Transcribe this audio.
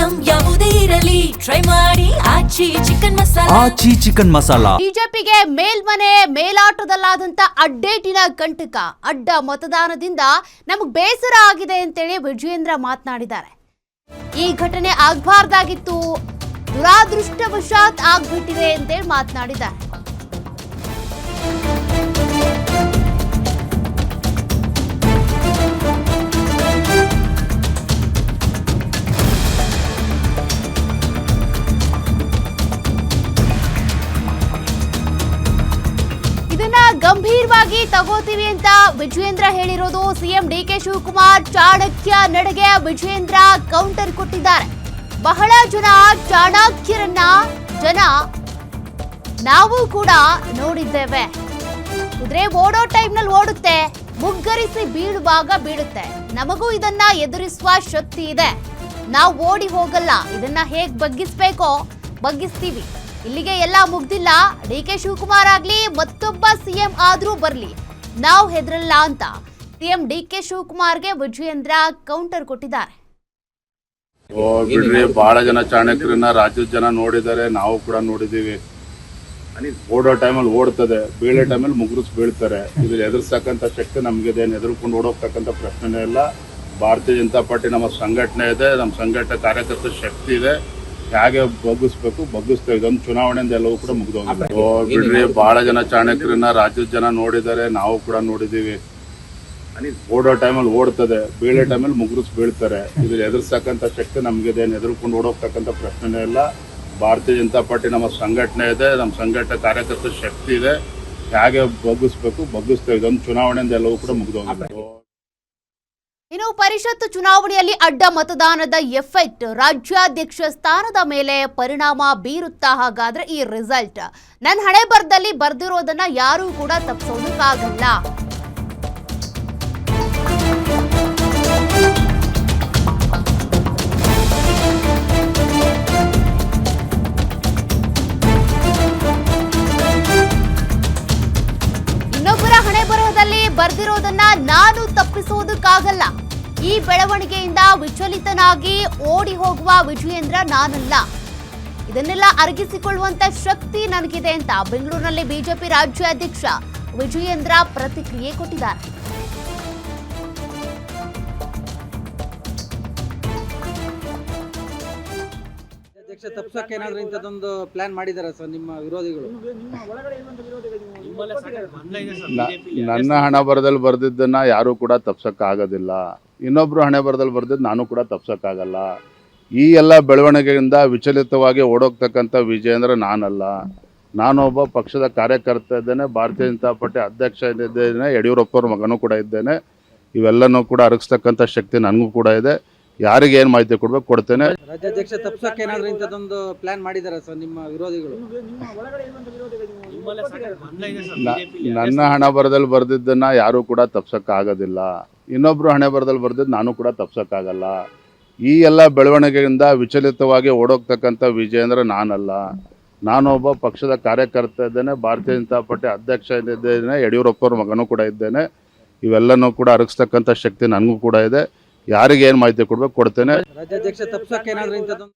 Item ಯಾವುದೇ ಇರಲಿ try ಮಾಡಿ ಆಚಿ ಚಿಕನ್ ಮಸಾಲಾ. ಆಚಿ ಚಿಕನ್ ಮಸಾಲಾ. ಬಿಜೆಪಿಗೆ ಮೇಲ್ಮನೆ ಮೇಲಾಟದಲ್ಲಾದಂತ ಅಡ್ಡೇಟಿನ ಕಂಟಕ ಅಡ್ಡ ಮತದಾನದಿಂದ ನಮಗೆ ಬೇಸರ ಆಗಿದೆ ಅಂತೇಳಿ ವಿಜಯೇಂದ್ರ ಮಾತನಾಡಿದ್ದಾರೆ. ಈ ಘಟನೆ ಆಗಬಾರ್ದಾಗಿತ್ತು, ದುರಾದೃಷ್ಟವಶಾತ್ ಆಗ್ಬಿಟ್ಟಿದೆ ಅಂತೇಳಿ ಮಾತನಾಡಿದ್ದಾರೆ. ಇದನ್ನ ಗಂಭೀರವಾಗಿ ತಗೋತೀವಿ ಅಂತ ವಿಜಯೇಂದ್ರ ಹೇಳಿರೋದು. ಸಿಎಂ ಡಿಕೆ ಶಿವಕುಮಾರ್ ಚಾಣಕ್ಯ ನಡೆಗೆ ವಿಜಯೇಂದ್ರ ಕೌಂಟರ್ ಕೊಟ್ಟಿದ್ದಾರೆ. ಬಹಳ ಜನ ಚಾಣಕ್ಯರನ್ನ ನಾವು ಕೂಡ ನೋಡಿದ್ದೇವೆ. ಕುದುರೆ ಓಡೋ ಟೈಮ್ನಲ್ಲಿ ಓಡುತ್ತೆ, ಮುಗ್ಗರಿಸಿ ಬೀಳುವಾಗ ಬೀಳುತ್ತೆ. ನಮಗೂ ಇದನ್ನ ಎದುರಿಸುವ ಶಕ್ತಿ ಇದೆ. ನಾವು ಓಡಿ ಹೋಗಲ್ಲ. ಇದನ್ನ ಹೇಗ್ ಬಗ್ಗಿಸ್ಬೇಕೋ ಬಗ್ಗಿಸ್ತೀವಿ. ಇಲ್ಲಿಗೆ ಎಲ್ಲ ಮುಗ್ದಿಲ್ಲ. ಡಿಕೆ ಶಿವಕುಮಾರ್ ಆಗ್ಲಿ ಮತ್ತೊಬ್ಬ ಸಿಎಂ ಆದ್ರೂ ಬರ್ಲಿ, ನಾವು ಹೆದರಲ್ಲ ಅಂತ ಸಿಎಂ ಡಿಕೆ ಶಿವಕುಮಾರ್ಗೆ ವಿಜಯೇಂದ್ರ ಕೌಂಟರ್ ಕೊಟ್ಟಿದ್ದಾರೆ. ಬಿಡ್ರಿ, ಬಹಳ ಜನ ಚಾಣಕ್ಯರನ್ನ ರಾಜ್ಯದ ಜನ ನೋಡಿದ್ದಾರೆ, ನಾವು ಕೂಡ ನೋಡಿದೀವಿ. ಓಡೋ ಟೈಮಲ್ಲಿ ಓಡ್ತದೆ, ಬೀಳೋ ಟೈಮಲ್ಲಿ ಮುಗ್ರಿಸ್ ಬೀಳ್ತಾರೆ. ಇದ್ರ ಎದುರಿಸ್ತಕ್ಕಂಥ ಶಕ್ತಿ ನಮ್ಗಿದೆ. ಎದುರ್ಕೊಂಡು ಓಡೋಗ್ತಕ್ಕಂಥ ಪ್ರಶ್ನೆನೇ ಇಲ್ಲ. ಭಾರತೀಯ ಜನತಾ ಪಾರ್ಟಿ ನಮ್ಮ ಸಂಘಟನೆ ಇದೆ, ನಮ್ಮ ಸಂಘಟನೆ ಕಾರ್ಯಕರ್ತರ ಶಕ್ತಿ ಇದೆ. ಹೇಗೆ ಬಗ್ಗಿಸ್ಬೇಕು ಬಗ್ಗಿಸ್ತೇವೆ. ಇದೊಂದು ಚುನಾವಣೆಯಿಂದ ಎಲ್ಲವೂ ಕೂಡ ಮುಗಿದೋಗಿದೆ. ಬಿಡ್ರಿ, ಬಹಳ ಜನ ಚಾಣಕ್ಯರನ್ನ ರಾಜ್ಯದ ಜನ ನೋಡಿದ್ದಾರೆ, ನಾವು ಕೂಡ ನೋಡಿದೀವಿ. ಓಡೋ ಟೈಮಲ್ಲಿ ಓಡ್ತದೆ, ಬೀಳೋ ಟೈಮಲ್ಲಿ ಮುಗ್ರಿಸ್ ಬೀಳ್ತಾರೆ. ಇದ್ರ ಎದುರಿಸ್ತಕ್ಕಂಥ ಶಕ್ತಿ ನಮ್ಗಿದೆ. ಎದುರ್ಕೊಂಡು ಓಡೋಗ್ತಕ್ಕಂಥ ಪ್ರಶ್ನೆನೇ ಇಲ್ಲ. ಭಾರತೀಯ ಜನತಾ ಪಾರ್ಟಿ ನಮ್ಮ ಸಂಘಟನೆ ಇದೆ, ನಮ್ಮ ಸಂಘಟನೆ ಕಾರ್ಯಕರ್ತರ ಶಕ್ತಿ ಇದೆ. ಹೇಗೆ ಬಗ್ಗಿಸ್ಬೇಕು ಬಗ್ಗಿಸ್ತೇವೆ. ಇದೊಂದು ಚುನಾವಣೆಯಿಂದ ಎಲ್ಲವೂ ಕೂಡ ಮುಗಿದೋಗಿದೆ. ಇನ್ನು ಪರಿಷತ್ ಚುನಾವಣೆಯಲ್ಲಿ ಅಡ್ಡ ಮತದಾನದ ಎಫೆಕ್ಟ್ ರಾಜ್ಯಾಧ್ಯಕ್ಷ ಸ್ಥಾನದ ಮೇಲೆ ಪರಿಣಾಮ ಬೀರುತ್ತಾ? ಹಾಗಾದ್ರೆ ಈ ರಿಸಲ್ಟ್ ನನ್ನ ಹಣೆ ಬರದಲ್ಲಿ ಬರ್ದಿರೋದನ್ನ ಯಾರೂ ಕೂಡ ತಪ್ಪಿಸೋದಕ್ಕಾಗಲ್ಲ. ಇನ್ನೊಬ್ಬರ ಹಣೆ ಬರಹದಲ್ಲಿ ಬರ್ದಿರೋದನ್ನ ನಾನು ತಪ್ಪಿಸೋದಕ್ಕಾಗಲ್ಲ. ಈ ಬೆಳವಣಿಗೆಯಿಂದ ವಿಚಲಿತನಾಗಿ ಓಡಿ ಹೋಗುವ ವಿಜಯೇಂದ್ರ ನಾನಲ್ಲ. ಇದನ್ನೆಲ್ಲ ಅರಗಿಸಿಕೊಳ್ಳುವಂತ ಶಕ್ತಿ ನನಗಿದೆ ಅಂತ ಬೆಂಗಳೂರಿನಲ್ಲಿ ಬಿಜೆಪಿ ರಾಜ್ಯಾಧ್ಯಕ್ಷ ವಿಜಯೇಂದ್ರ ಪ್ರತಿಕ್ರಿಯೆ ಕೊಟ್ಟಿದ್ದಾರೆ. ತಪ್ಸಕ್ಕೆ ಏನಾದ್ರೂ ಇಂಥದ್ದೊಂದು ಪ್ಲಾನ್ ಮಾಡಿದಾರ ಸರ್ ನಿಮ್ಮ ವಿರೋಧಿಗಳು? ನನ್ನ ಹಣ ಬರದಲ್ಲಿ ಬರ್ದಿದ್ದನ್ನ ಯಾರು ಕೂಡ ತಪ್ಸಕ್ಕಾಗೋದಿಲ್ಲ. ಇನ್ನೊಬ್ರು ಹಣೆ ಬರದಲ್ಲಿ ಬರ್ದಿದ್ದು ನಾನು ಕೂಡ ತಪ್ಸಕ್ಕಾಗಲ್ಲ. ಈ ಎಲ್ಲ ಬೆಳವಣಿಗೆಯಿಂದ ವಿಚಲಿತವಾಗಿ ಓಡೋಗ್ತಕ್ಕಂಥ ವಿಜಯೇಂದ್ರ ನಾನಲ್ಲ. ನಾನೊಬ್ಬ ಪಕ್ಷದ ಕಾರ್ಯಕರ್ತ ಇದ್ದೇನೆ, ಭಾರತೀಯ ಜನತಾ ಪಾರ್ಟಿ ಅಧ್ಯಕ್ಷ ಇದ್ದೇನೆ, ಯಡಿಯೂರಪ್ಪವ್ರ ಮಗನೂ ಕೂಡ ಇದ್ದೇನೆ. ಇವೆಲ್ಲನೂ ಕೂಡ ಅರಗಿಸ್ತಕ್ಕಂಥ ಶಕ್ತಿ ನನಗೂ ಕೂಡ ಇದೆ. ಯಾರಿಗೆ ಏನು ಮಾಹಿತಿ ಕೊಡ್ಬೇಕು ಕೊಡ್ತೇನೆ. ರಾಜ್ಯಾಧ್ಯಕ್ಷ ತಪ್ಸಕ್ಕೆ ಏನಾದ್ರೂ ಇಂಥದ್ದೊಂದು ಪ್ಲಾನ್ ಮಾಡಿದಾರ ಸರ್ ನಿಮ್ಮ ವಿರೋಧಿಗಳು? ನನ್ನ ಹಣ ಬರದಲ್ಲಿ ಬರ್ದಿದ್ದನ್ನ ಯಾರು ಕೂಡ ತಪ್ಸಕ್ಕಾಗೋದಿಲ್ಲ. ಇನ್ನೊಬ್ರು ಹಣೆ ಬರದಲ್ಲಿ ಬರ್ದಿದ್ದು ನಾನು ಕೂಡ ತಪ್ಸಕ್ಕಾಗಲ್ಲ. ಈ ಎಲ್ಲ ಬೆಳವಣಿಗೆಯಿಂದ ವಿಚಲಿತವಾಗಿ ಓಡೋಗ್ತಕ್ಕಂಥ ವಿಜಯೇಂದ್ರ ನಾನಲ್ಲ. ನಾನೊಬ್ಬ ಪಕ್ಷದ ಕಾರ್ಯಕರ್ತ ಇದ್ದೇನೆ, ಭಾರತೀಯ ಜನತಾ ಪಾರ್ಟಿ ಅಧ್ಯಕ್ಷ ಇದ್ದೇನೆ, ಯಡಿಯೂರಪ್ಪವ್ರ ಮಗನೂ ಕೂಡ ಇದ್ದೇನೆ. ಇವೆಲ್ಲನೂ ಕೂಡ ಅರಗಿಸ್ತಕ್ಕಂಥ ಶಕ್ತಿ ನನಗೂ ಕೂಡ ಇದೆ. ಯಾರಿಗೆ ಏನು ಮಾಹಿತಿ ಕೊಡ್ಬೇಕು ಕೊಡ್ತೇನೆ. ರಾಜ್ಯಾಧ್ಯಕ್ಷ ತಪ್ಸಕ್ಕೆ ಏನಾದ್ರೂ ಇಂಥದ್ದೊಂದು